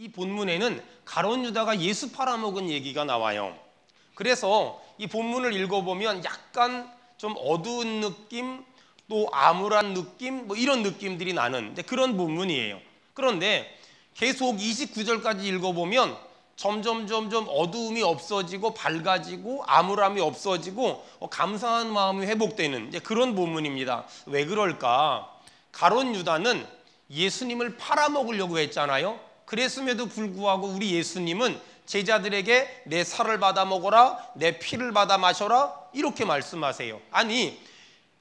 이 본문에는 가룟 유다가 예수 팔아먹은 얘기가 나와요. 그래서 이 본문을 읽어보면 약간 좀 어두운 느낌, 또 암울한 느낌, 뭐 이런 느낌들이 나는 그런 본문이에요. 그런데 계속 29절까지 읽어보면 점점 어두움이 없어지고 밝아지고 암울함이 없어지고 감사한 마음이 회복되는 그런 본문입니다. 왜 그럴까? 가룟 유다는 예수님을 팔아먹으려고 했잖아요. 그랬음에도 불구하고 우리 예수님은 제자들에게 내 살을 받아 먹어라, 내 피를 받아 마셔라 이렇게 말씀하세요. 아니,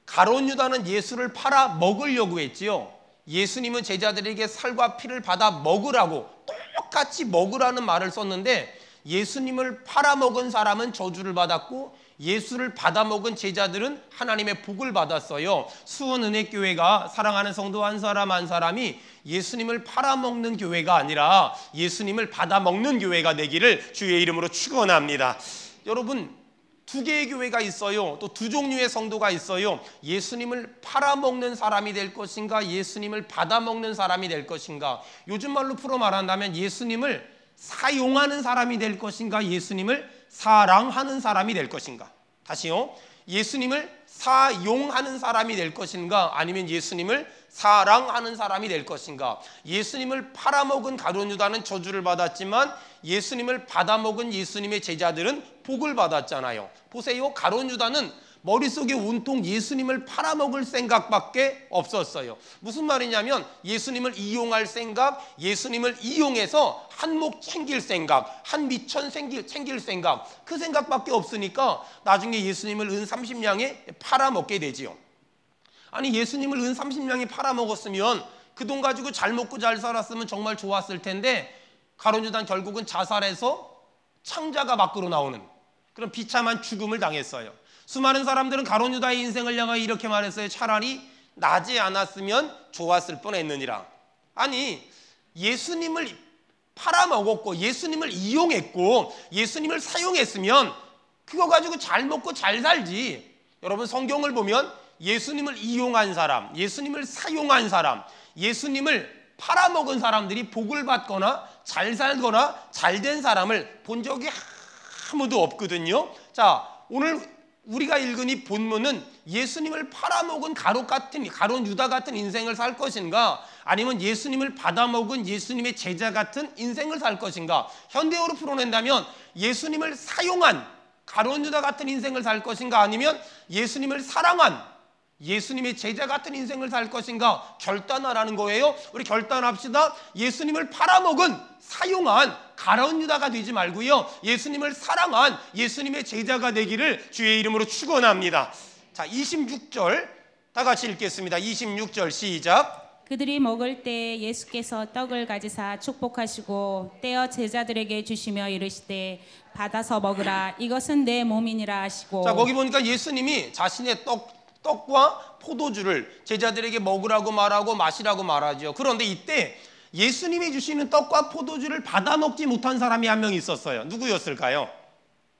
가룟 유다는 예수를 팔아 먹으려고 했지요. 예수님은 제자들에게 살과 피를 받아 먹으라고 똑같이 먹으라는 말을 썼는데, 예수님을 팔아먹은 사람은 저주를 받았고 예수를 받아먹은 제자들은 하나님의 복을 받았어요. 수원은혜교회가 사랑하는 성도 한 사람 한 사람이 예수님을 팔아먹는 교회가 아니라 예수님을 받아먹는 교회가 되기를 주의 이름으로 축원합니다. 여러분, 두 개의 교회가 있어요. 또 두 종류의 성도가 있어요. 예수님을 팔아먹는 사람이 될 것인가, 예수님을 받아먹는 사람이 될 것인가. 요즘 말로 풀어 말한다면 예수님을 사용하는 사람이 될 것인가, 예수님을 사랑하는 사람이 될 것인가. 다시요, 예수님을 사용하는 사람이 될 것인가, 아니면 예수님을 사랑하는 사람이 될 것인가. 예수님을 팔아먹은 가룟 유다는 저주를 받았지만 예수님을 받아먹은 예수님의 제자들은 복을 받았잖아요. 보세요, 가룟 유다는 머릿속에 온통 예수님을 팔아먹을 생각밖에 없었어요. 무슨 말이냐면 예수님을 이용할 생각, 예수님을 이용해서 한몫 챙길 생각, 한 미천 챙길 생각, 그 생각밖에 없으니까 나중에 예수님을 은 30냥에 팔아먹게 되지요. 아니, 예수님을 은 30냥에 팔아먹었으면 그 돈 가지고 잘 먹고 잘 살았으면 정말 좋았을 텐데, 가룟 유다는 결국은 자살해서 창자가 밖으로 나오는 그런 비참한 죽음을 당했어요. 수많은 사람들은 가룟 유다의 인생을 향하여 이렇게 말했어요. 차라리 나지 않았으면 좋았을 뻔했느니라. 아니, 예수님을 팔아먹었고 예수님을 이용했고 예수님을 사용했으면 그거 가지고 잘 먹고 잘 살지. 여러분, 성경을 보면 예수님을 이용한 사람, 예수님을 사용한 사람, 예수님을 팔아먹은 사람들이 복을 받거나 잘 살거나 잘된 사람을 본 적이 아무도 없거든요. 자, 오늘 우리가 읽은 이 본문은 예수님을 팔아먹은 가룟 유다 같은 인생을 살 것인가, 아니면 예수님을 받아먹은 예수님의 제자 같은 인생을 살 것인가. 현대어로 풀어낸다면 예수님을 사용한 가룟 유다 같은 인생을 살 것인가, 아니면 예수님을 사랑한 예수님의 제자 같은 인생을 살 것인가 결단하라는 거예요. 우리 결단합시다. 예수님을 팔아먹은 사용한 가룟 유다가 되지 말고요, 예수님을 사랑한 예수님의 제자가 되기를 주의 이름으로 축원합니다. 자, 26절 다 같이 읽겠습니다. 26절 시작. 그들이 먹을 때 예수께서 떡을 가지사 축복하시고 떼어 제자들에게 주시며 이르시되 받아서 먹으라, 이것은 내 몸이니라 하시고. 자, 거기 보니까 예수님이 자신의 떡과 포도주를 제자들에게 먹으라고 말하고 마시라고 말하죠. 그런데 이때 예수님이 주시는 떡과 포도주를 받아 먹지 못한 사람이 한 명 있었어요. 누구였을까요?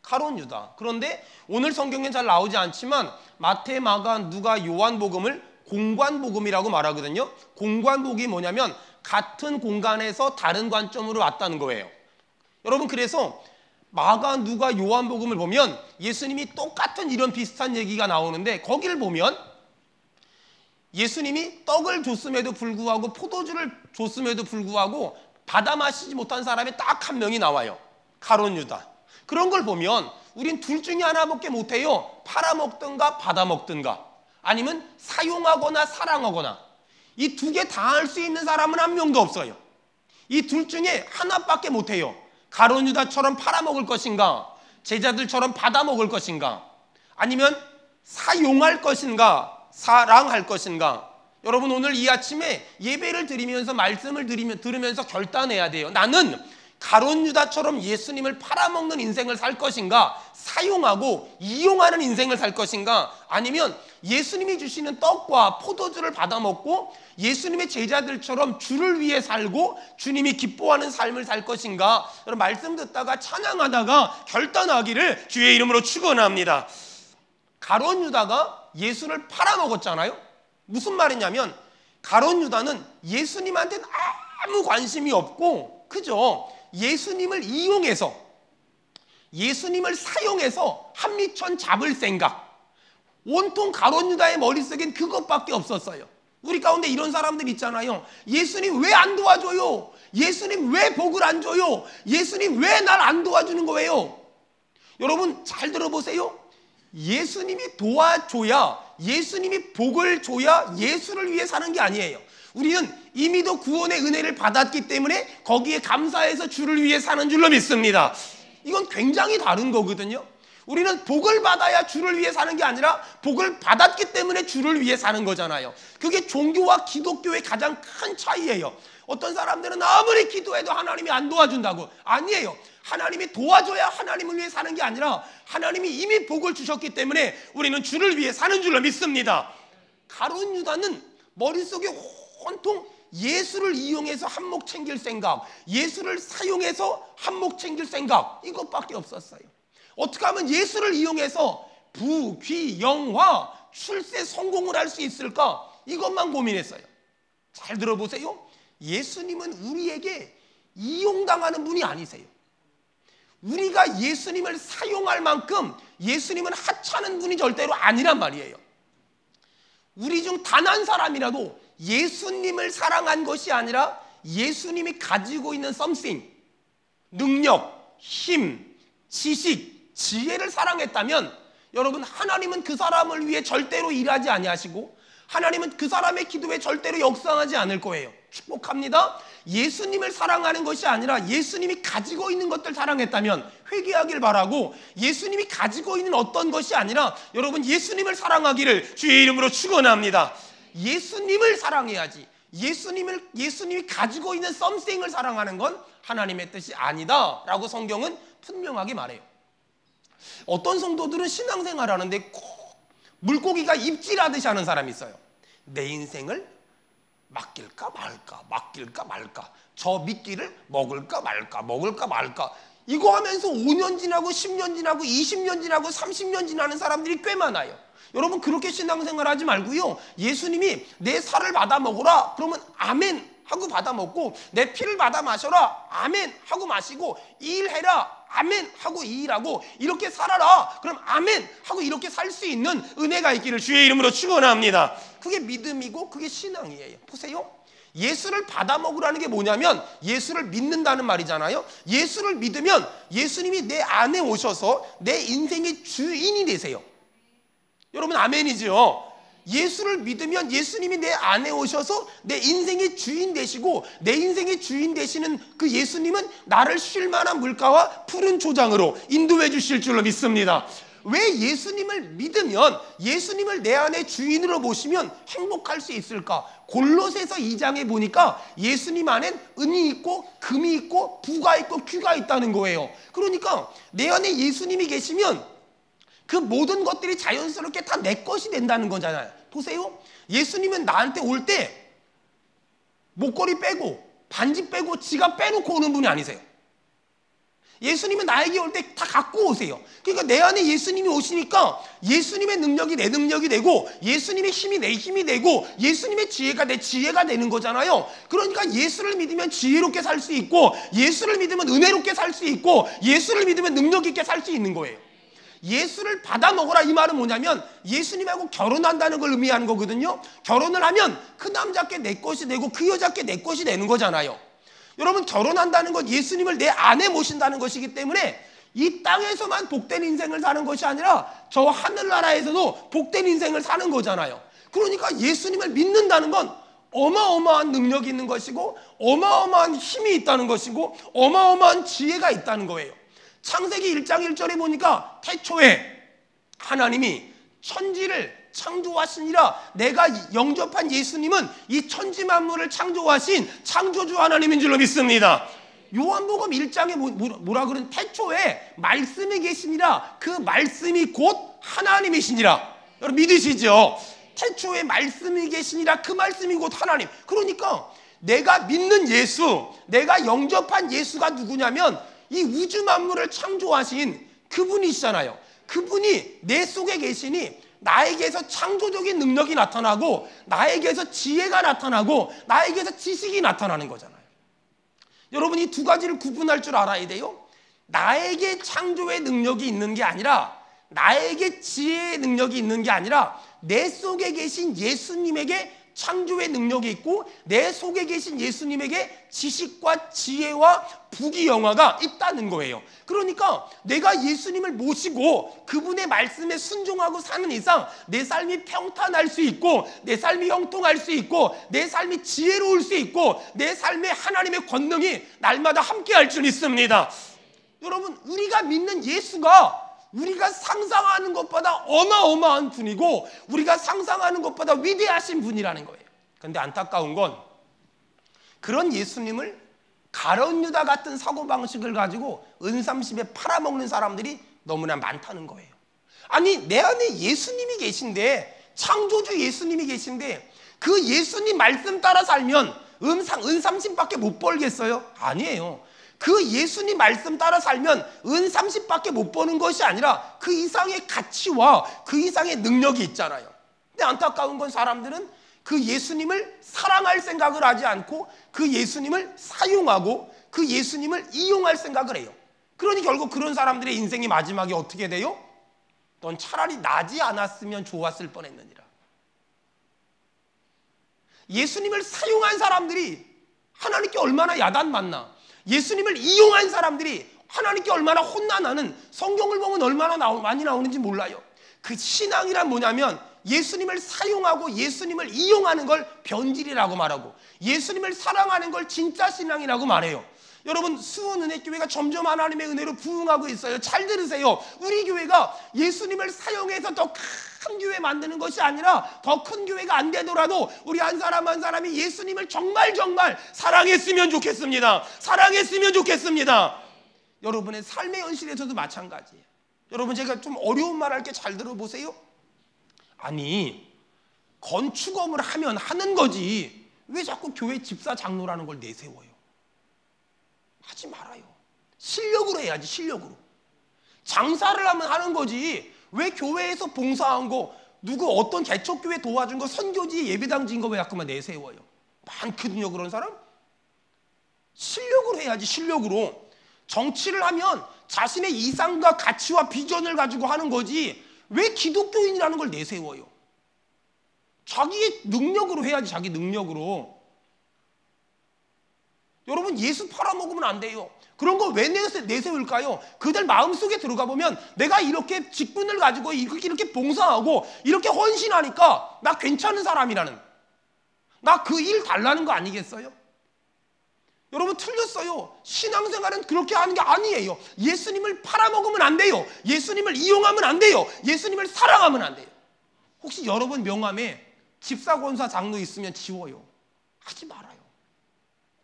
가룟 유다. 그런데 오늘 성경엔 잘 나오지 않지만 마태, 마가, 누가, 요한복음을 공관복음이라고 말하거든요. 공관복음이 뭐냐면 같은 공간에서 다른 관점으로 왔다는 거예요. 여러분, 그래서 마가, 누가, 요한복음을 보면 예수님이 똑같은 이런 비슷한 얘기가 나오는데, 거기를 보면 예수님이 떡을 줬음에도 불구하고 포도주를 줬음에도 불구하고 받아 마시지 못한 사람이 딱 한 명이 나와요. 가룟 유다. 그런 걸 보면 우린 둘 중에 하나밖에 못해요. 팔아먹든가 받아먹든가, 아니면 사용하거나 사랑하거나. 이 두 개 다 할 수 있는 사람은 한 명도 없어요. 이 둘 중에 하나밖에 못해요. 가룟 유다처럼 팔아먹을 것인가, 제자들처럼 받아먹을 것인가, 아니면 사용할 것인가, 사랑할 것인가. 여러분, 오늘 이 아침에 예배를 드리면서 말씀을 들으면서 결단해야 돼요. 나는 가룟 유다처럼 예수님을 팔아먹는 인생을 살 것인가, 사용하고 이용하는 인생을 살 것인가, 아니면 예수님이 주시는 떡과 포도주를 받아먹고 예수님의 제자들처럼 주를 위해 살고 주님이 기뻐하는 삶을 살 것인가. 여러분, 말씀 듣다가 찬양하다가 결단하기를 주의 이름으로 축원합니다. 가룟 유다가 예수를 팔아먹었잖아요. 무슨 말이냐면 가룟 유다는 예수님한테는 아무 관심이 없고 그저 예수님을 이용해서, 예수님을 사용해서 한미천 잡을 생각, 온통 가룟 유다의 머릿속엔 그것밖에 없었어요. 우리 가운데 이런 사람들 있잖아요. 예수님 왜 안 도와줘요? 예수님 왜 복을 안 줘요? 예수님 왜 날 안 도와주는 거예요? 여러분 잘 들어보세요. 예수님이 도와줘야, 예수님이 복을 줘야 예수를 위해 사는 게 아니에요. 우리는 이미도 구원의 은혜를 받았기 때문에 거기에 감사해서 주를 위해 사는 줄로 믿습니다. 이건 굉장히 다른 거거든요. 우리는 복을 받아야 주를 위해 사는 게 아니라 복을 받았기 때문에 주를 위해 사는 거잖아요. 그게 종교와 기독교의 가장 큰 차이예요. 어떤 사람들은 아무리 기도해도 하나님이 안 도와준다고. 아니에요. 하나님이 도와줘야 하나님을 위해 사는 게 아니라 하나님이 이미 복을 주셨기 때문에 우리는 주를 위해 사는 줄로 믿습니다. 가룟 유다는 머릿속에 온통 예수를 이용해서 한몫 챙길 생각, 예수를 사용해서 한몫 챙길 생각, 이것밖에 없었어요. 어떻게 하면 예수를 이용해서 부, 귀, 영화, 출세 성공을 할 수 있을까? 이것만 고민했어요. 잘 들어보세요. 예수님은 우리에게 이용당하는 분이 아니세요. 우리가 예수님을 사용할 만큼 예수님은 하찮은 분이 절대로 아니란 말이에요. 우리 중 단 한 사람이라도 예수님을 사랑한 것이 아니라 예수님이 가지고 있는 something, 능력, 힘, 지식, 지혜를 사랑했다면 여러분, 하나님은 그 사람을 위해 절대로 일하지 아니하시고 하나님은 그 사람의 기도에 절대로 역사하지 않을 거예요. 축복합니다. 예수님을 사랑하는 것이 아니라 예수님이 가지고 있는 것들 사랑했다면 회개하길 바라고, 예수님이 가지고 있는 어떤 것이 아니라 여러분 예수님을 사랑하기를 주의 이름으로 축원합니다. 예수님을 사랑해야지, 예수님이 가지고 있는 썸씽을 사랑하는 건 하나님의 뜻이 아니다 라고 성경은 분명하게 말해요. 어떤 성도들은 신앙생활 하는데 꼭 물고기가 입질하듯이 하는 사람이 있어요. 내 인생을 맡길까 말까, 맡길까 말까, 저 미끼를 먹을까 말까, 먹을까 말까, 이거 하면서 5년 지나고 10년 지나고 20년 지나고 30년 지나는 사람들이 꽤 많아요. 여러분 그렇게 신앙생활 하지 말고요, 예수님이 내 살을 받아 먹어라 그러면 아멘 하고 받아 먹고, 내 피를 받아 마셔라 아멘 하고 마시고, 이 일해라 아멘 하고 이 일하고, 이렇게 살아라 그럼 아멘 하고 이렇게 살 수 있는 은혜가 있기를 주의 이름으로 축원합니다. 그게 믿음이고 그게 신앙이에요. 보세요, 예수를 받아 먹으라는 게 뭐냐면 예수를 믿는다는 말이잖아요. 예수를 믿으면 예수님이 내 안에 오셔서 내 인생의 주인이 되세요. 여러분 아멘이죠. 예수를 믿으면 예수님이 내 안에 오셔서 내 인생의 주인 되시고, 내 인생의 주인 되시는 그 예수님은 나를 쉴 만한 물가와 푸른 초장으로 인도해 주실 줄로 믿습니다. 왜 예수님을 믿으면, 예수님을 내 안에 주인으로 모시면 행복할 수 있을까? 골로새서 2장에 보니까 예수님 안엔 은이 있고 금이 있고 부가 있고 귀가 있다는 거예요. 그러니까 내 안에 예수님이 계시면 그 모든 것들이 자연스럽게 다 내 것이 된다는 거잖아요. 보세요, 예수님은 나한테 올 때 목걸이 빼고 반지 빼고 지갑 빼놓고 오는 분이 아니세요. 예수님은 나에게 올 때 다 갖고 오세요. 그러니까 내 안에 예수님이 오시니까 예수님의 능력이 내 능력이 되고, 예수님의 힘이 내 힘이 되고, 예수님의 지혜가 내 지혜가 되는 거잖아요. 그러니까 예수를 믿으면 지혜롭게 살 수 있고, 예수를 믿으면 은혜롭게 살 수 있고, 예수를 믿으면 능력 있게 살 수 있는 거예요. 예수를 받아 먹어라 이 말은 뭐냐면 예수님하고 결혼한다는 걸 의미하는 거거든요. 결혼을 하면 그 남자께 내 것이 되고 그 여자께 내 것이 되는 거잖아요. 여러분 결혼한다는 건 예수님을 내 안에 모신다는 것이기 때문에 이 땅에서만 복된 인생을 사는 것이 아니라 저 하늘나라에서도 복된 인생을 사는 거잖아요. 그러니까 예수님을 믿는다는 건 어마어마한 능력이 있는 것이고, 어마어마한 힘이 있다는 것이고, 어마어마한 지혜가 있다는 거예요. 창세기 1장 1절에 보니까 태초에 하나님이 천지를 창조하시니라. 내가 영접한 예수님은 이 천지 만물을 창조하신 창조주 하나님인 줄로 믿습니다. 요한복음 1장에 뭐라 그러는, 태초에 말씀이 계시니라. 그 말씀이 곧 하나님이시니라. 여러분 믿으시죠? 태초에 말씀이 계시니라. 그 말씀이 곧 하나님. 그러니까 내가 믿는 예수, 내가 영접한 예수가 누구냐면 이 우주 만물을 창조하신 그분이시잖아요. 그분이 내 속에 계시니 나에게서 창조적인 능력이 나타나고, 나에게서 지혜가 나타나고, 나에게서 지식이 나타나는 거잖아요. 여러분, 이 두 가지를 구분할 줄 알아야 돼요. 나에게 창조의 능력이 있는 게 아니라, 나에게 지혜의 능력이 있는 게 아니라, 내 속에 계신 예수님에게 창조의 능력이 있고, 내 속에 계신 예수님에게 지식과 지혜와 부귀영화가 있다는 거예요. 그러니까 내가 예수님을 모시고 그분의 말씀에 순종하고 사는 이상 내 삶이 평탄할 수 있고, 내 삶이 형통할 수 있고, 내 삶이 지혜로울 수 있고, 내 삶에 하나님의 권능이 날마다 함께할 줄 믿습니다. 여러분, 우리가 믿는 예수가 우리가 상상하는 것보다 어마어마한 분이고, 우리가 상상하는 것보다 위대하신 분이라는 거예요. 그런데 안타까운 건 그런 예수님을 가룟 유다 같은 사고방식을 가지고 은삼십에 팔아먹는 사람들이 너무나 많다는 거예요. 아니, 내 안에 예수님이 계신데, 창조주 예수님이 계신데, 그 예수님 말씀 따라 살면 은30밖에 못 벌겠어요? 아니에요. 그 예수님 말씀 따라 살면 은30밖에 못 버는 것이 아니라 그 이상의 가치와 그 이상의 능력이 있잖아요. 근데 안타까운 건 사람들은 그 예수님을 사랑할 생각을 하지 않고 그 예수님을 사용하고 그 예수님을 이용할 생각을 해요. 그러니 결국 그런 사람들의 인생이 마지막에 어떻게 돼요? 넌 차라리 나지 않았으면 좋았을 뻔했느니라. 예수님을 사용한 사람들이 하나님께 얼마나 야단맞나, 예수님을 이용한 사람들이 하나님께 얼마나 혼나나는 성경을 보면 얼마나 많이 나오는지 몰라요. 그 신앙이란 뭐냐면 예수님을 사용하고 예수님을 이용하는 걸 변질이라고 말하고, 예수님을 사랑하는 걸 진짜 신앙이라고 말해요. 여러분, 수원은혜교회가 점점 하나님의 은혜로 부흥하고 있어요. 잘 들으세요. 우리 교회가 예수님을 사용해서 더 큰 교회 만드는 것이 아니라, 더 큰 교회가 안 되더라도 우리 한 사람 한 사람이 예수님을 정말 사랑했으면 좋겠습니다. 사랑했으면 좋겠습니다. 여러분의 삶의 현실에서도 마찬가지예요. 여러분, 제가 좀 어려운 말 할게 잘 들어보세요. 아니, 건축업을 하면 하는 거지 왜 자꾸 교회 집사 장로라는 걸 내세워요? 하지 말아요. 실력으로 해야지, 실력으로. 장사를 하면 하는 거지 왜 교회에서 봉사한 거, 누구 어떤 개척교회 도와준 거, 선교지 예배당 진 거 왜 자꾸만 내세워요? 많거든요, 그런 사람. 실력으로 해야지, 실력으로. 정치를 하면 자신의 이상과 가치와 비전을 가지고 하는 거지 왜 기독교인이라는 걸 내세워요? 자기의 능력으로 해야지, 자기 능력으로. 여러분, 예수 팔아먹으면 안 돼요. 그런 거 왜 내세울까요? 그들 마음속에 들어가 보면 내가 이렇게 직분을 가지고 이렇게 봉사하고 이렇게 헌신하니까 나 괜찮은 사람이라는, 나 그 일 달라는 거 아니겠어요? 여러분, 틀렸어요. 신앙생활은 그렇게 하는 게 아니에요. 예수님을 팔아먹으면 안 돼요. 예수님을 이용하면 안 돼요. 예수님을 사랑하면 안 돼요. 혹시 여러분 명함에 집사, 권사, 장로 있으면 지워요. 하지 말아요.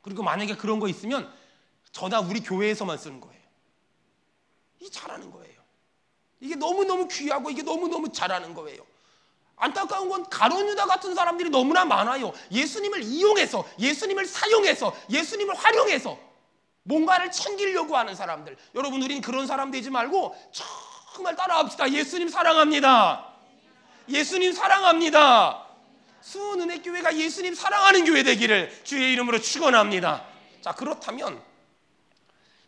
그리고 만약에 그런 거 있으면 저나 우리 교회에서만 쓰는 거예요. 이게 잘하는 거예요. 이게 너무너무 귀하고 이게 너무너무 잘하는 거예요. 안타까운 건 가룟 유다 같은 사람들이 너무나 많아요. 예수님을 이용해서, 예수님을 사용해서, 예수님을 활용해서 뭔가를 챙기려고 하는 사람들. 여러분, 우린 그런 사람 되지 말고 정말 따라합시다. 예수님 사랑합니다. 예수님 사랑합니다. 수원은혜교회가 예수님 사랑하는 교회 되기를 주의 이름으로 축원합니다. 자, 그렇다면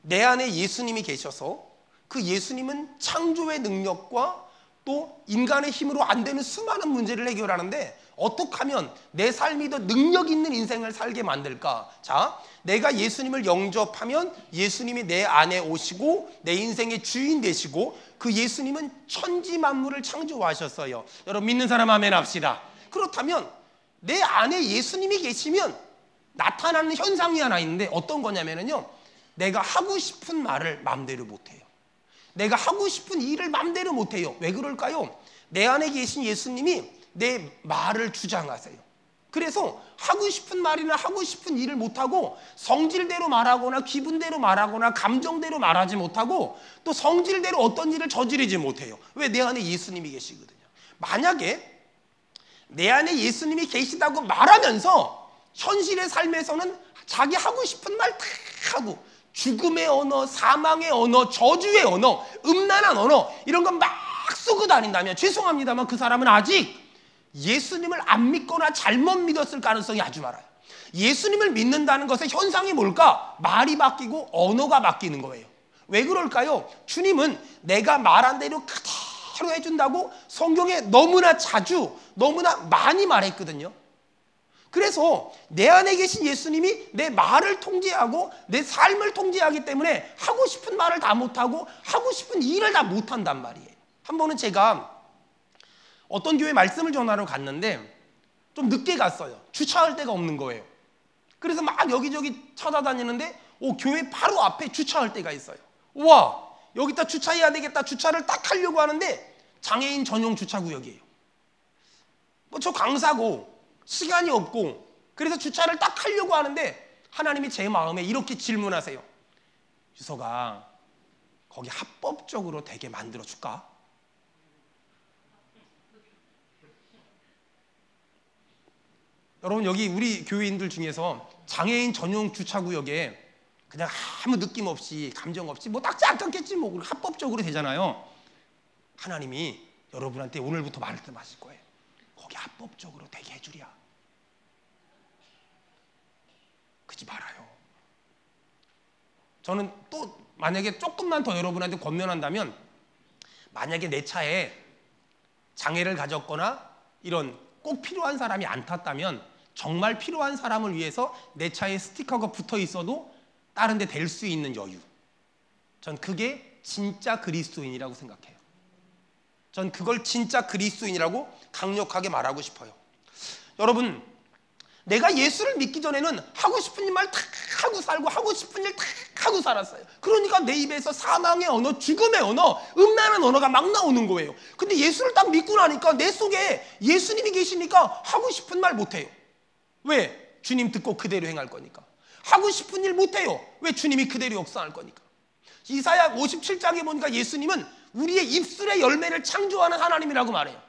내 안에 예수님이 계셔서 그 예수님은 창조의 능력과 또 인간의 힘으로 안 되는 수많은 문제를 해결하는데, 어떻게 하면 내 삶이 더 능력 있는 인생을 살게 만들까? 자, 내가 예수님을 영접하면 예수님이 내 안에 오시고 내 인생의 주인 되시고, 그 예수님은 천지 만물을 창조하셨어요. 여러분, 믿는 사람 아멘 합시다. 그렇다면 내 안에 예수님이 계시면 나타나는 현상이 하나 있는데, 어떤 거냐면요, 내가 하고 싶은 말을 마음대로 못해요. 내가 하고 싶은 일을 마음대로 못해요. 왜 그럴까요? 내 안에 계신 예수님이 내 말을 주장하세요. 그래서 하고 싶은 말이나 하고 싶은 일을 못하고 성질대로 말하거나 기분대로 말하거나 감정대로 말하지 못하고 또 성질대로 어떤 일을 저지르지 못해요. 왜? 내 안에 예수님이 계시거든요. 만약에 내 안에 예수님이 계시다고 말하면서 현실의 삶에서는 자기 하고 싶은 말 다 하고 죽음의 언어, 사망의 언어, 저주의 언어, 음란한 언어 이런 건 막 쓰고 다닌다면 죄송합니다만 그 사람은 아직 예수님을 안 믿거나 잘못 믿었을 가능성이 아주 많아요. 예수님을 믿는다는 것의 현상이 뭘까? 말이 바뀌고 언어가 바뀌는 거예요. 왜 그럴까요? 주님은 내가 말한 대로 그대로 해준다고 성경에 너무나 자주, 너무나 많이 말했거든요. 그래서 내 안에 계신 예수님이 내 말을 통제하고 내 삶을 통제하기 때문에 하고 싶은 말을 다 못하고 하고 싶은 일을 다 못한단 말이에요. 한 번은 제가 어떤 교회 말씀을 전하러 갔는데 좀 늦게 갔어요. 주차할 데가 없는 거예요. 그래서 막 여기저기 찾아다니는데 교회 바로 앞에 주차할 데가 있어요. 우와, 여기다 주차해야 되겠다. 주차를 딱 하려고 하는데 장애인 전용 주차구역이에요. 저 강사고 시간이 없고 그래서 주차를 딱 하려고 하는데 하나님이 제 마음에 이렇게 질문하세요. 유서가 거기 합법적으로 되게 만들어줄까? 여러분, 여기 우리 교회인들 중에서 장애인 전용 주차구역에 그냥 아무 느낌 없이 감정 없이 뭐 닦지 않겠지 뭐 합법적으로 되잖아요. 하나님이 여러분한테 오늘부터 말씀하실 거예요. 거기 합법적으로 되게 해주랴. 그러지 말아요. 저는 또 만약에 조금만 더 여러분한테 권면한다면, 만약에 내 차에 장애를 가졌거나 이런 꼭 필요한 사람이 안 탔다면, 정말 필요한 사람을 위해서 내 차에 스티커가 붙어 있어도 다른 데 댈 수 있는 여유, 전 그게 진짜 그리스도인이라고 생각해요. 전 그걸 진짜 그리스도인이라고 강력하게 말하고 싶어요. 여러분, 내가 예수를 믿기 전에는 하고 싶은 일만 다 하고 살고 하고 싶은 일 다 하고 살았어요. 그러니까 내 입에서 사망의 언어, 죽음의 언어, 음란한 언어가 막 나오는 거예요. 근데 예수를 딱 믿고 나니까 내 속에 예수님이 계시니까 하고 싶은 말 못해요. 왜? 주님 듣고 그대로 행할 거니까. 하고 싶은 일 못해요. 왜? 주님이 그대로 역사할 거니까. 이사야 57장에 보니까 예수님은 우리의 입술의 열매를 창조하는 하나님이라고 말해요.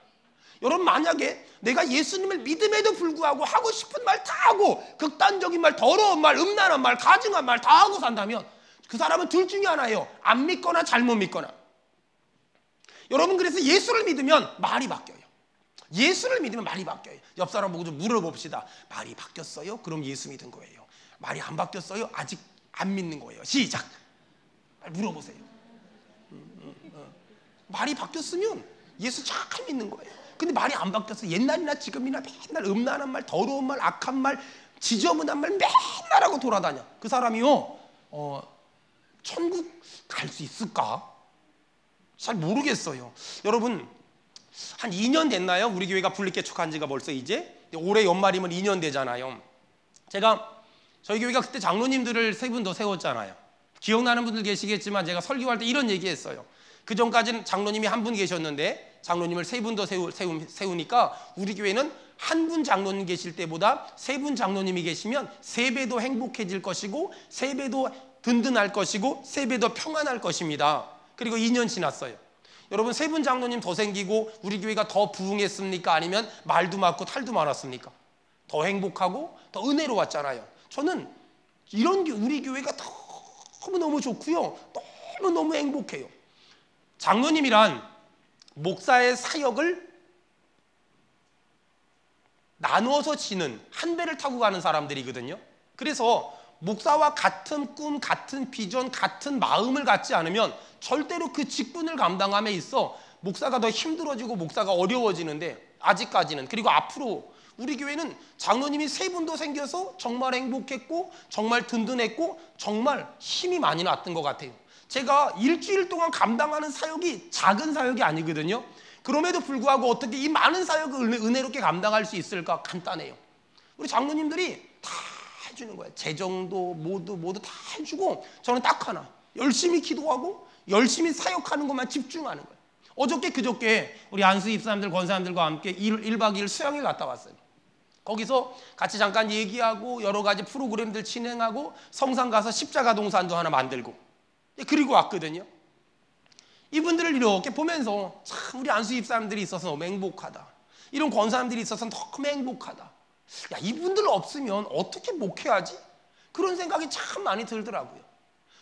여러분, 만약에 내가 예수님을 믿음에도 불구하고 하고 싶은 말 다 하고 극단적인 말, 더러운 말, 음란한 말, 가증한 말 다 하고 산다면 그 사람은 둘 중에 하나예요. 안 믿거나 잘못 믿거나. 여러분, 그래서 예수를 믿으면 말이 바뀌어요. 예수를 믿으면 말이 바뀌어요. 옆 사람 보고 좀 물어봅시다. 말이 바뀌었어요? 그럼 예수 믿은 거예요. 말이 안 바뀌었어요? 아직 안 믿는 거예요. 시작. 물어보세요. 말이 바뀌었으면 예수 잘 믿는 거예요. 근데 말이 안 바뀌었어. 옛날이나 지금이나 맨날 음란한 말, 더러운 말, 악한 말, 지저분한 말 맨날 하고 돌아다녀. 그 사람이요, 천국 갈 수 있을까? 잘 모르겠어요. 여러분, 한 2년 됐나요? 우리 교회가 분립개척한 지가 벌써 이제 올해 연말이면 2년 되잖아요. 제가 저희 교회가 그때 장로님들을 3분 더 세웠잖아요. 기억나는 분들 계시겠지만 제가 설교할 때 이런 얘기했어요. 그 전까지는 장로님이 한 분 계셨는데 장로님을 3분 더 세우니까 우리 교회는 한 분 장로님 계실 때보다 3분 장로님이 계시면 3배 더 행복해질 것이고 3배 더 든든할 것이고 3배 더 평안할 것입니다. 그리고 2년 지났어요. 여러분, 3분 장로님 더 생기고 우리 교회가 더 부흥했습니까? 아니면 말도 많고 탈도 많았습니까? 더 행복하고 더 은혜로웠잖아요. 저는 이런 우리 교회가 너무너무 좋고요. 너무너무 행복해요. 장로님이란 목사의 사역을 나누어서 지는, 한 배를 타고 가는 사람들이거든요. 그래서 목사와 같은 꿈, 같은 비전, 같은 마음을 갖지 않으면 절대로 그 직분을 감당함에 있어 목사가 더 힘들어지고 목사가 어려워지는데, 아직까지는, 그리고 앞으로 우리 교회는 장로님이 3분 더 생겨서 정말 행복했고 정말 든든했고 정말 힘이 많이 났던 것 같아요. 제가 일주일 동안 감당하는 사역이 작은 사역이 아니거든요. 그럼에도 불구하고 어떻게 이 많은 사역을 은혜롭게 감당할 수 있을까? 간단해요. 우리 장로님들이 다 해주는 거예요. 재정도 모두 다 해주고 저는 딱 하나, 열심히 기도하고 열심히 사역하는 것만 집중하는 거예요. 어저께 그저께 우리 안수 입사람들, 권사님들과 함께 1박 2일 수양을 갔다 왔어요. 거기서 같이 잠깐 얘기하고 여러 가지 프로그램들 진행하고 성산 가서 십자가 동산도 하나 만들고 그리고 왔거든요. 이분들을 이렇게 보면서 참 우리 안수 입사람들이 있어서 너무 행복하다. 이런 권사님들이 있어서 너무 행복하다. 야, 이분들 없으면 어떻게 목회하지? 그런 생각이 참 많이 들더라고요.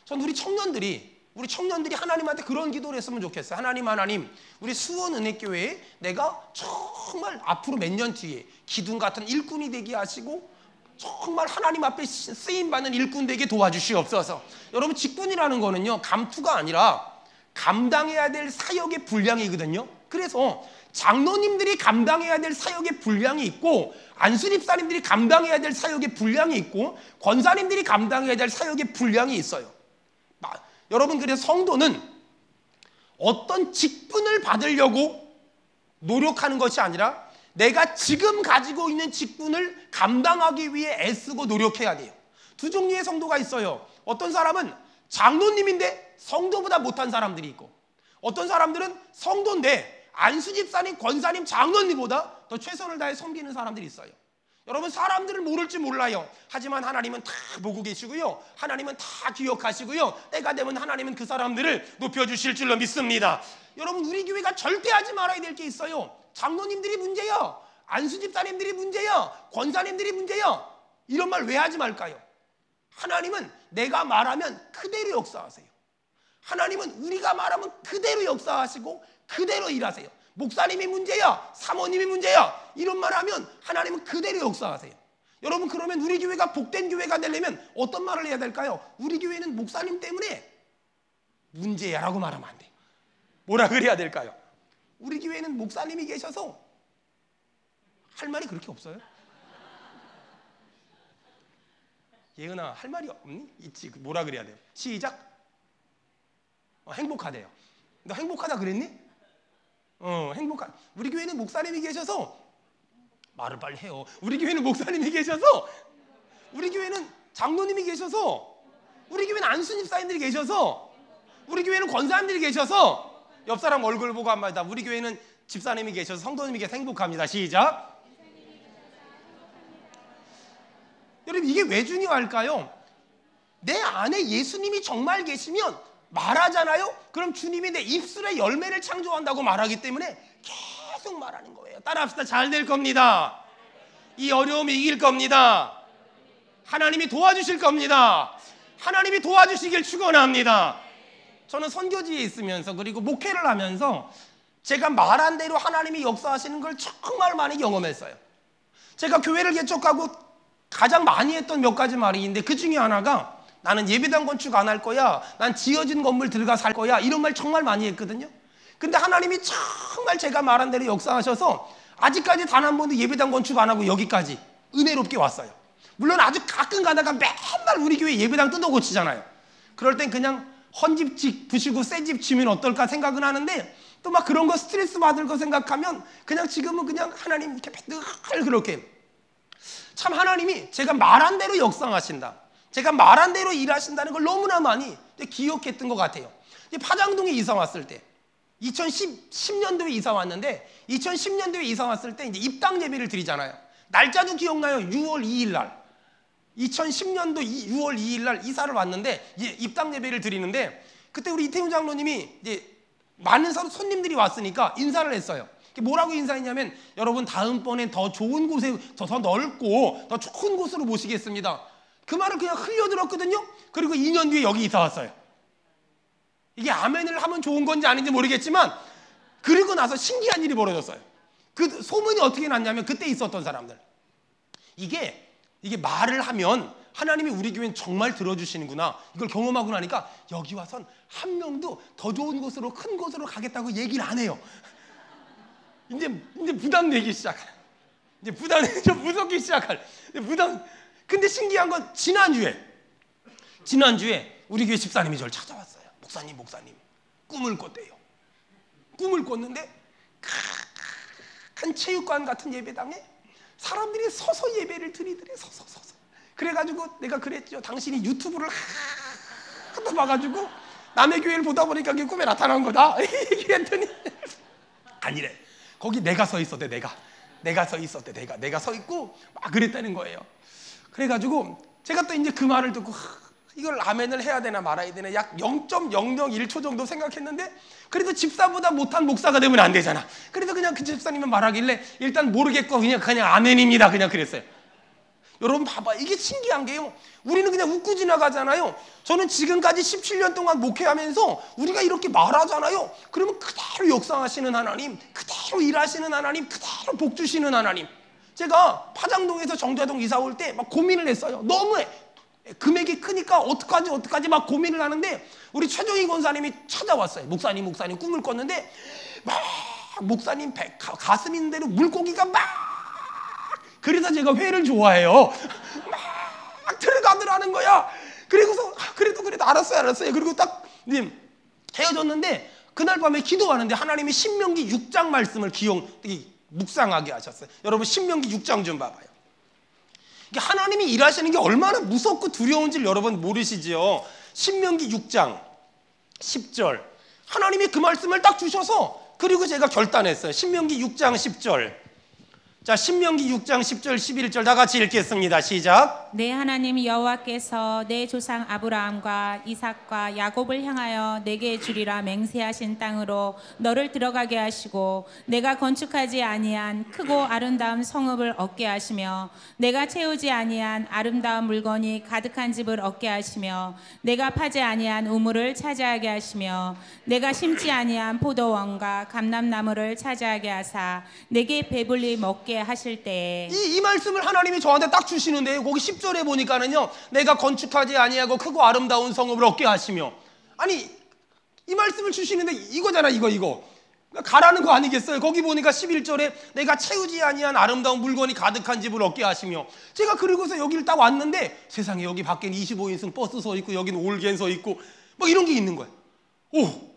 전 우리 청년들이 하나님한테 그런 기도를 했으면 좋겠어요. 하나님, 우리 수원은혜교회에 내가 정말 앞으로 몇 년 뒤에 기둥 같은 일꾼이 되게 하시고 정말 하나님 앞에 쓰임받는 일꾼 되게 도와주시옵소서. 여러분, 직분이라는 거는요, 감투가 아니라 감당해야 될 사역의 분량이거든요. 그래서 장로님들이 감당해야 될 사역의 분량이 있고, 안수집사님들이 감당해야 될 사역의 분량이 있고, 권사님들이 감당해야 될 사역의 분량이 있어요. 여러분, 그래서 성도는 어떤 직분을 받으려고 노력하는 것이 아니라 내가 지금 가지고 있는 직분을 감당하기 위해 애쓰고 노력해야 돼요. 두 종류의 성도가 있어요. 어떤 사람은 장로님인데 성도보다 못한 사람들이 있고, 어떤 사람들은 성도인데 안수집사님, 권사님, 장로님보다 더 최선을 다해 섬기는 사람들이 있어요. 여러분, 사람들을 모를지 몰라요. 하지만 하나님은 다 보고 계시고요, 하나님은 다 기억하시고요, 때가 되면 하나님은 그 사람들을 높여주실 줄로 믿습니다. 여러분, 우리 교회가 절대 하지 말아야 될 게 있어요. 장로님들이 문제야, 안수집사님들이 문제야, 권사님들이 문제야, 이런 말 왜 하지 말까요? 하나님은 내가 말하면 그대로 역사하세요. 하나님은 우리가 말하면 그대로 역사하시고 그대로 일하세요. 목사님이 문제야, 사모님이 문제야, 이런 말 하면 하나님은 그대로 역사하세요. 여러분, 그러면 우리 교회가 복된 교회가 되려면 어떤 말을 해야 될까요? 우리 교회는 목사님 때문에 문제야 라고 말하면 안 돼요. 뭐라 그래야 될까요? 우리 교회는 목사님이 계셔서 할 말이 그렇게 없어요. 예은아, 할 말이 없니? 있지. 뭐라 그래야 돼요? 시작. 행복하대요. 너 행복하다 그랬니? 행복한. 우리 교회는 목사님이 계셔서, 말을 빨리 해요. 우리 교회는 목사님이 계셔서, 우리 교회는 장로님이 계셔서, 우리 교회는 안수집사님들이 계셔서, 우리 교회는 권사님들이 계셔서, 옆 사람 얼굴 보고 한마디다. 우리 교회는 집사님이 계셔서, 성도님이 계셔서 행복합니다. 시작. 여러분, 이게 왜 중요할까요? 내 안에 예수님이 정말 계시면 말하잖아요. 그럼 주님이 내 입술에 열매를 창조한다고 말하기 때문에 계속 말하는 거예요. 따라합시다. 잘 될 겁니다. 이 어려움이 이길 겁니다. 하나님이 도와주실 겁니다. 하나님이 도와주시길 축원합니다. 저는 선교지에 있으면서, 그리고 목회를 하면서 제가 말한 대로 하나님이 역사하시는 걸 정말 많이 경험했어요. 제가 교회를 개척하고 가장 많이 했던 몇 가지 말이 있는데, 그 중에 하나가 나는 예배당 건축 안 할 거야, 난 지어진 건물 들어가 살 거야, 이런 말 정말 많이 했거든요. 근데 하나님이 정말 제가 말한 대로 역사하셔서 아직까지 단 한 번도 예배당 건축 안 하고 여기까지 은혜롭게 왔어요. 물론 아주 가끔 가다가 맨날 우리 교회 예배당 뜯어 고치잖아요. 그럴 땐 그냥 헌집 부시고 새 집 지면 어떨까 생각은 하는데, 또 막 그런 거 스트레스 받을 거 생각하면 그냥 지금은 그냥 하나님 이렇게 늘 그렇게, 참 하나님이 제가 말한 대로 역사하신다, 제가 말한 대로 일하신다는 걸 너무나 많이 기억했던 것 같아요. 파장동에 이사 왔을 때, 2010년도에 이사 왔는데, 2010년도에 이사 왔을 때 이제 입당 예배를 드리잖아요. 날짜도 기억나요. 6월 2일 날, 2010년도 6월 2일 날 이사를 왔는데 입당 예배를 드리는데, 그때 우리 이태훈 장로님이 이제 많은 손님들이 왔으니까 인사를 했어요. 뭐라고 인사했냐면, 여러분 다음번엔 더 좋은 곳에, 더 넓고 더 좋은 곳으로 모시겠습니다. 그 말을 그냥 흘려들었거든요. 그리고 2년 뒤에 여기 이사 왔어요. 이게 아멘을 하면 좋은 건지 아닌지 모르겠지만, 그리고 나서 신기한 일이 벌어졌어요. 그 소문이 어떻게 났냐면, 그때 있었던 사람들, 이게 말을 하면 하나님이 우리 교회는 정말 들어주시는구나, 이걸 경험하고 나니까 여기 와선 한 명도 더 좋은 곳으로, 큰 곳으로 가겠다고 얘기를 안 해요. 이제 부담되기 시작해요. 이제 좀 무섭기 시작할. 근데 신기한 건 지난주에 우리 교회 집사님이 저를 찾아왔어요. 목사님 꿈을 꿨대요. 꿈을 꿨는데 큰 체육관 같은 예배당에 사람들이 서서 예배를 드리더래. 서서. 그래가지고 내가 그랬죠. 당신이 유튜브를 하도 봐가지고 남의 교회를 보다 보니까 그게 꿈에 나타난 거다. 얘기했더니 아니래. 거기 내가 서 있었대. 내가 서 있었대. 내가 서 있고 막 그랬다는 거예요. 그래가지고 제가 또 이제 그 말을 듣고 이걸 아멘을 해야 되나 말아야 되나 약 0.001초 정도 생각했는데, 그래도 집사보다 못한 목사가 되면 안 되잖아. 그래서 그냥 그 집사님은 말하길래 일단 모르겠고 그냥 아멘입니다. 그냥 그랬어요. 여러분 봐봐, 이게 신기한 게요, 우리는 그냥 웃고 지나가잖아요. 저는 지금까지 17년 동안 목회하면서 우리가 이렇게 말하잖아요. 그러면 그대로 역사하시는 하나님, 그대로 일하시는 하나님, 그대로 복 주시는 하나님, 제가 파장동에서 정자동 이사 올 때 막 고민을 했어요. 너무 금액이 크니까 어떡하지 막 고민을 하는데 우리 최종희 권사님이 찾아왔어요. 목사님 꿈을 꿨는데 막 목사님 가슴 있는 대로 물고기가 막, 그래서 제가 회를 좋아해요. 막 들어가더라는 거야. 그리고서 그래도 알았어요. 그리고 딱 헤어졌는데 그날 밤에 기도하는데 하나님이 신명기 6장 말씀을 묵상하게 하셨어요. 여러분 신명기 6장 좀 봐봐요. 하나님이 일하시는 게 얼마나 무섭고 두려운지 여러분 모르시지요. 신명기 6장 10절 하나님이 그 말씀을 딱 주셔서 그리고 제가 결단했어요. 신명기 6장 10절. 자, 신명기 6장 10절 11절 다 같이 읽겠습니다. 시작. 내 하나님 여호와께서 내 조상 아브라함과 이삭과 야곱을 향하여 내게 주리라 맹세하신 땅으로 너를 들어가게 하시고 내가 건축하지 아니한 크고 아름다운 성읍을 얻게 하시며 내가 채우지 아니한 아름다운 물건이 가득한 집을 얻게 하시며 내가 파지 아니한 우물을 차지하게 하시며 내가 심지 아니한 포도원과 감람나무를 차지하게 하사 내게 배불리 먹게 하실 때에 이 말씀을 하나님이 저한테 딱 주시는데요. 거기 10절에 보니까는요, 내가 건축하지 아니하고 크고 아름다운 성읍을 얻게 하시며, 아니 이 말씀을 주시는데 이거잖아. 이거 가라는 거 아니겠어요? 거기 보니까 11절에 내가 채우지 아니한 아름다운 물건이 가득한 집을 얻게 하시며, 제가 그리고서 여기를 딱 왔는데 세상에 여기 밖에는 25인승 버스 서 있고 여기는 올겐 서 있고 뭐 이런 게 있는 거야. 오,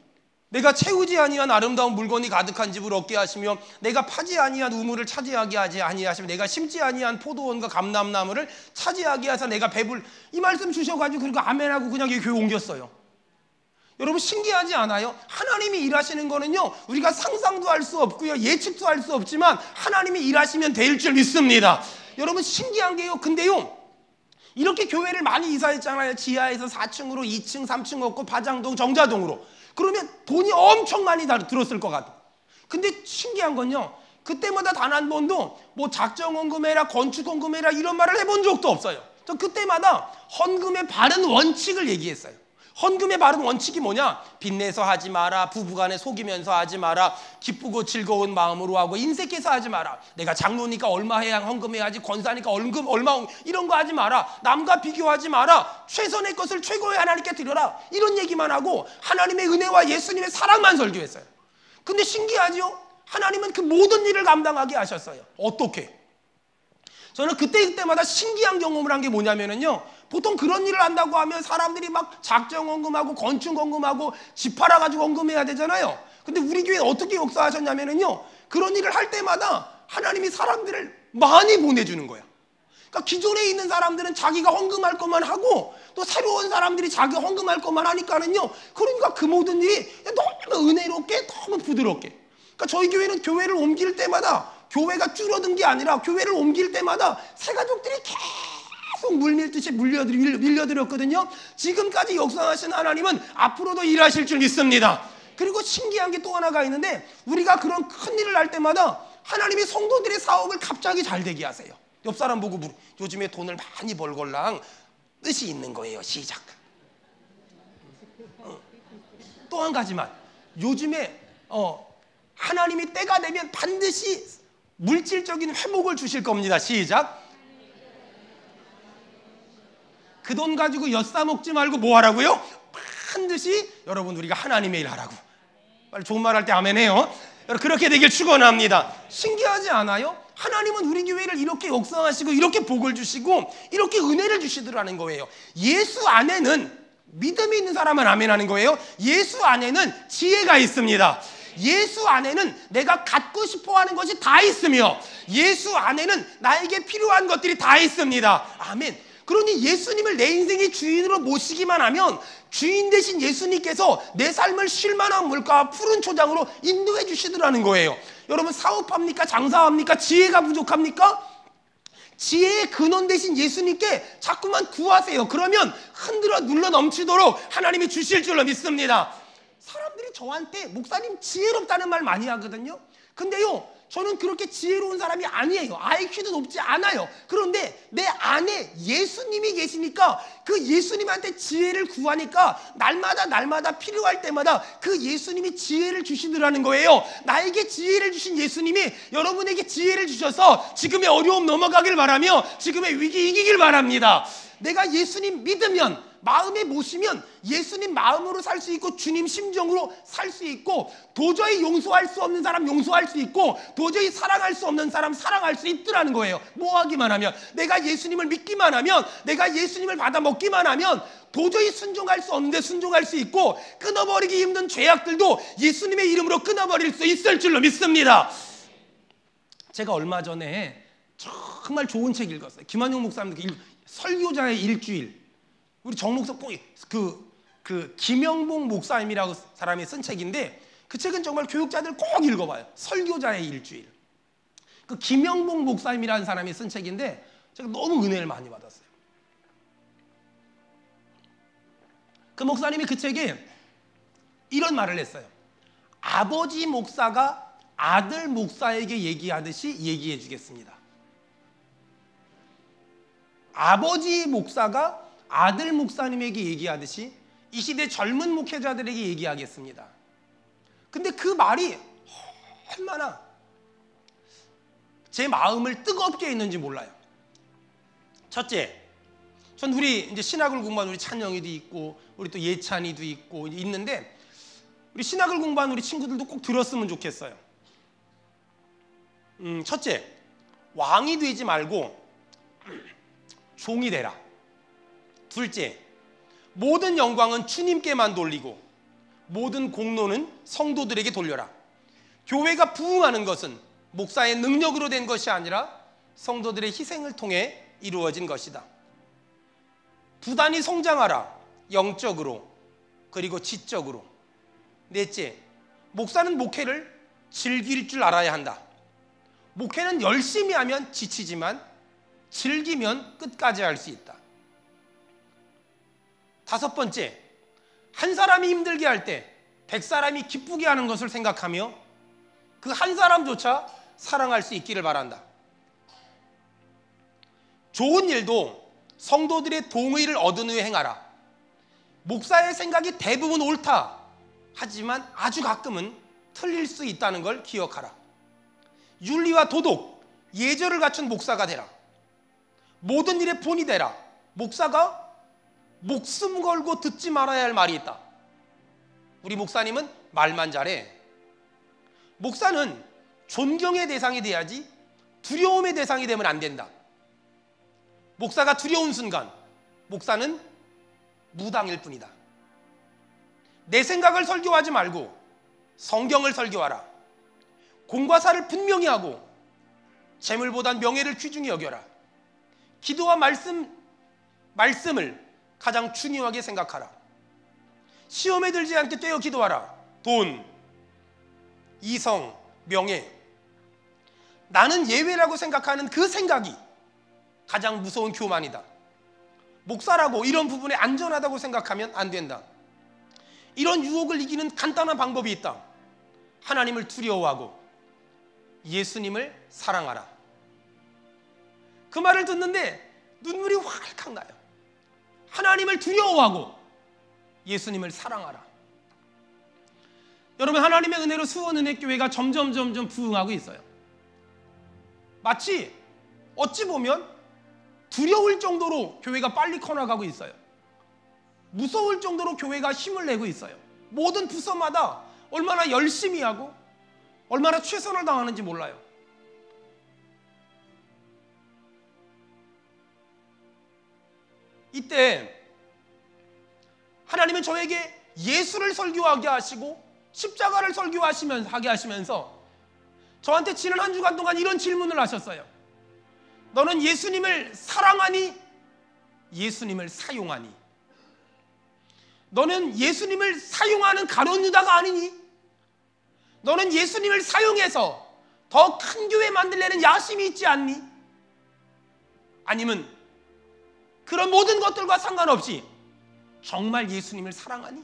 내가 채우지 아니한 아름다운 물건이 가득한 집을 얻게 하시며 내가 파지 아니한 우물을 차지하게 하지 아니하시며 내가 심지 아니한 포도원과 감람나무를 차지하게 하사 내가 이 말씀 주셔가지고 그리고 아멘하고 그냥 이 교회 옮겼어요. 여러분 신기하지 않아요? 하나님이 일하시는 거는요 우리가 상상도 할 수 없고요 예측도 할 수 없지만 하나님이 일하시면 될 줄 믿습니다. 여러분 신기한 게요, 근데요 이렇게 교회를 많이 이사했잖아요. 지하에서 4층으로 2층 3층 얻고 파장동 정자동으로. 그러면 돈이 엄청 많이 들었을 것 같아. 근데 신기한 건요, 그때마다 단 한 번도 뭐 작정헌금해라 건축헌금해라 이런 말을 해본 적도 없어요. 저 그때마다 헌금의 바른 원칙을 얘기했어요. 헌금의 바른 원칙이 뭐냐? 빚내서 하지 마라, 부부간에 속이면서 하지 마라, 기쁘고 즐거운 마음으로 하고 인색해서 하지 마라, 내가 장로니까 얼마 해야 헌금해야지, 권사니까 얼마 이런 거 하지 마라, 남과 비교하지 마라, 최선의 것을 최고의 하나님께 드려라, 이런 얘기만 하고 하나님의 은혜와 예수님의 사랑만 설교했어요. 근데 신기하죠? 하나님은 그 모든 일을 감당하게 하셨어요. 어떻게? 저는 그때마다 신기한 경험을 한 게 뭐냐면요, 보통 그런 일을 한다고 하면 사람들이 막 작정헌금하고 건축헌금하고 집 팔아가지고 헌금해야 되잖아요. 근데 우리 교회는 어떻게 역사하셨냐면요, 그런 일을 할 때마다 하나님이 사람들을 많이 보내주는 거야. 그러니까 기존에 있는 사람들은 자기가 헌금할 것만 하고 또 새로운 사람들이 자기 헌금할 것만 하니까는요, 그러니까 그 모든 일이 너무 은혜롭게 너무 부드럽게. 그러니까 저희 교회는 교회를 옮길 때마다 교회가 줄어든 게 아니라 교회를 옮길 때마다 새가족들이 계속 물밀듯이 밀려들었거든요. 지금까지 역사하신 하나님은 앞으로도 일하실 줄 믿습니다. 그리고 신기한 게 또 하나가 있는데, 우리가 그런 큰 일을 할 때마다 하나님이 성도들의 사업을 갑자기 잘 되게 하세요. 옆 사람 보고 요즘에 돈을 많이 벌걸랑 뜻이 있는 거예요. 시작. 또 한 가지만, 요즘에 하나님이 때가 되면 반드시 물질적인 회복을 주실 겁니다. 시작. 그 돈 가지고 엿사 먹지 말고 뭐 하라고요? 반드시 여러분 우리가 하나님의 일 하라고. 빨리 좋은 말 할 때 아멘 해요. 그렇게 되길 축원합니다. 신기하지 않아요? 하나님은 우리 교회를 이렇게 역사하시고 이렇게 복을 주시고 이렇게 은혜를 주시더라는 거예요. 예수 안에는, 믿음이 있는 사람은 아멘 하는 거예요. 예수 안에는 지혜가 있습니다. 예수 안에는 내가 갖고 싶어하는 것이 다 있으며 예수 안에는 나에게 필요한 것들이 다 있습니다. 아멘. 그러니 예수님을 내 인생의 주인으로 모시기만 하면 주인 되신 예수님께서 내 삶을 쉴만한 물가와 푸른 초장으로 인도해 주시더라는 거예요. 여러분 사업합니까? 장사합니까? 지혜가 부족합니까? 지혜의 근원 되신 예수님께 자꾸만 구하세요. 그러면 흔들어 눌러 넘치도록 하나님이 주실 줄로 믿습니다. 사람들이 저한테 목사님 지혜롭다는 말 많이 하거든요. 근데요, 저는 그렇게 지혜로운 사람이 아니에요. IQ도 높지 않아요. 그런데 내 안에 예수님이 계시니까 그 예수님한테 지혜를 구하니까 날마다 필요할 때마다 그 예수님이 지혜를 주시더라는 거예요. 나에게 지혜를 주신 예수님이 여러분에게 지혜를 주셔서 지금의 어려움 넘어가길 바라며 지금의 위기 이기길 바랍니다. 내가 예수님 믿으면, 마음에 모시면 예수님 마음으로 살 수 있고 주님 심정으로 살 수 있고, 도저히 용서할 수 없는 사람 용서할 수 있고, 도저히 사랑할 수 없는 사람 사랑할 수 있더라는 거예요. 뭐 하기만 하면, 내가 예수님을 믿기만 하면, 내가 예수님을 받아 먹기만 하면 도저히 순종할 수 없는데 순종할 수 있고, 끊어버리기 힘든 죄악들도 예수님의 이름으로 끊어버릴 수 있을 줄로 믿습니다. 제가 얼마 전에 정말 좋은 책 읽었어요. 김한용 목사님 설교자의 일주일. 우리 정 목사 꼭 김영봉 목사님이라고 사람이 쓴 책인데, 그 책은 정말 교육자들 꼭 읽어봐요. 설교자의 일주일. 그 김영봉 목사님이라는 사람이 쓴 책인데 제가 너무 은혜를 많이 받았어요. 그 목사님이 그 책에 이런 말을 했어요. 아버지 목사가 아들 목사에게 얘기하듯이 얘기해 주겠습니다. 아버지 목사가 아들 목사님에게 얘기하듯이 이 시대 젊은 목회자들에게 얘기하겠습니다. 근데 그 말이 얼마나 제 마음을 뜨겁게 했는지 몰라요. 첫째, 전 우리 이제 신학을 공부한 우리 찬영이도 있고 우리 또 예찬이도 있고 있는데, 우리 신학을 공부한 우리 친구들도 꼭 들었으면 좋겠어요. 첫째, 왕이 되지 말고 종이 되라. 둘째, 모든 영광은 주님께만 돌리고 모든 공로는 성도들에게 돌려라. 교회가 부흥하는 것은 목사의 능력으로 된 것이 아니라 성도들의 희생을 통해 이루어진 것이다. 부단히 성장하라. 영적으로 그리고 지적으로. 넷째, 목사는 목회를 즐길 줄 알아야 한다. 목회는 열심히 하면 지치지만 즐기면 끝까지 할 수 있다. 다섯 번째, 한 사람이 힘들게 할 때 100사람이 기쁘게 하는 것을 생각하며 그 한 사람조차 사랑할 수 있기를 바란다. 좋은 일도 성도들의 동의를 얻은 후에 행하라. 목사의 생각이 대부분 옳다 하지만 아주 가끔은 틀릴 수 있다는 걸 기억하라. 윤리와 도덕, 예절을 갖춘 목사가 되라. 모든 일의 본이 되라. 목사가 목숨 걸고 듣지 말아야 할 말이 있다. 우리 목사님은 말만 잘해. 목사는 존경의 대상이 돼야지 두려움의 대상이 되면 안 된다. 목사가 두려운 순간 목사는 무당일 뿐이다. 내 생각을 설교하지 말고 성경을 설교하라. 공과 사를 분명히 하고 재물보단 명예를 귀중히 여겨라. 기도와 말씀을 가장 중요하게 생각하라. 시험에 들지 않게 떼어 기도하라. 돈, 이성, 명예, 나는 예외라고 생각하는 그 생각이 가장 무서운 교만이다. 목사라고 이런 부분에 안전하다고 생각하면 안 된다. 이런 유혹을 이기는 간단한 방법이 있다. 하나님을 두려워하고 예수님을 사랑하라. 그 말을 듣는데 눈물이 활칵 나요. 하나님을 두려워하고 예수님을 사랑하라. 여러분, 하나님의 은혜로 수원은혜교회가 점점 부흥하고 있어요. 마치 어찌 보면 두려울 정도로 교회가 빨리 커나가고 있어요. 무서울 정도로 교회가 힘을 내고 있어요. 모든 부서마다 얼마나 열심히 하고 얼마나 최선을 다하는지 몰라요. 이때 하나님은 저에게 예수를 설교하게 하시고 십자가를 설교하게 하시면서 저한테 지난 한 주간 동안 이런 질문을 하셨어요. 너는 예수님을 사랑하니? 예수님을 사용하니? 너는 예수님을 사용하는 가룟 유다가 아니니? 너는 예수님을 사용해서 더 큰 교회 만들려는 야심이 있지 않니? 아니면 그런 모든 것들과 상관없이 정말 예수님을 사랑하니?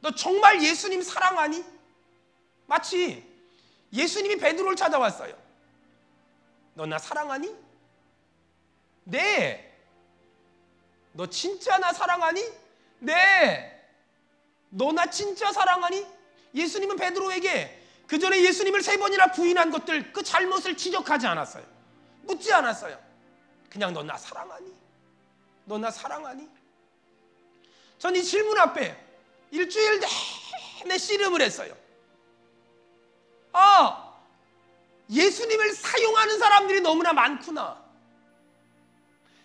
너 정말 예수님 사랑하니? 마치 예수님이 베드로를 찾아왔어요. 너 나 사랑하니? 네. 너 진짜 나 사랑하니? 네. 너 나 진짜 사랑하니? 예수님은 베드로에게 그 전에 예수님을 3번이나 부인한 것들, 그 잘못을 지적하지 않았어요. 묻지 않았어요. 그냥 너 나 사랑하니? 너 나 사랑하니? 전 이 질문 앞에 일주일 내내 씨름을 했어요. 예수님을 사용하는 사람들이 너무나 많구나.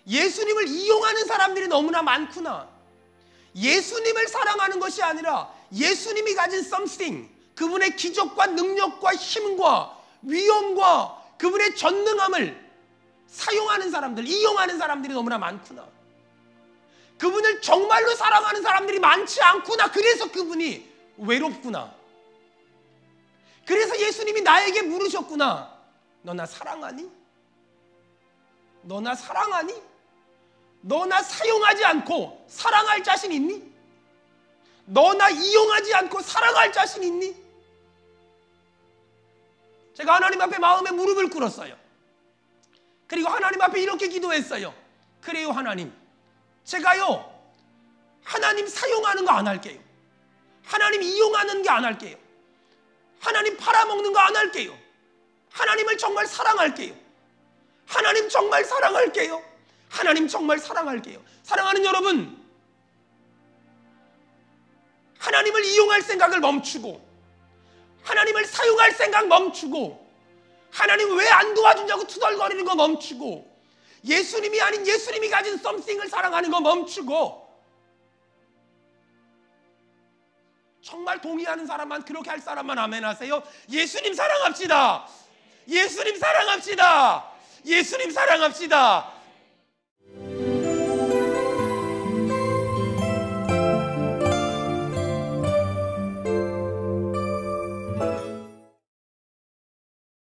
예수님을 이용하는 사람들이 너무나 많구나. 예수님을 사랑하는 것이 아니라 예수님이 가진 something, 그분의 기적과 능력과 힘과 위엄과 그분의 전능함을 사용하는 사람들, 이용하는 사람들이 너무나 많구나. 그분을 정말로 사랑하는 사람들이 많지 않구나. 그래서 그분이 외롭구나. 그래서 예수님이 나에게 물으셨구나. 너 나 사랑하니? 너 나 사랑하니? 너 나 사용하지 않고 사랑할 자신 있니? 너 나 이용하지 않고 사랑할 자신 있니? 제가 하나님 앞에 마음에 무릎을 꿇었어요. 그리고 하나님 앞에 이렇게 기도했어요. 그래요 하나님, 제가요 하나님 사용하는 거 안 할게요. 하나님 이용하는 게 안 할게요. 하나님 팔아먹는 거 안 할게요. 하나님을 정말 사랑할게요. 하나님 정말 사랑할게요. 하나님 정말 사랑할게요. 사랑하는 여러분, 하나님을 이용할 생각을 멈추고 하나님을 사용할 생각 멈추고 하나님 왜 안 도와주냐고 투덜거리는 거 멈추고 예수님이 아닌 예수님이 가진 something을 사랑하는 거 멈추고 정말 동의하는 사람만, 그렇게 할 사람만 아멘 하세요. 예수님 사랑합시다. 예수님 사랑합시다. 예수님 사랑합시다.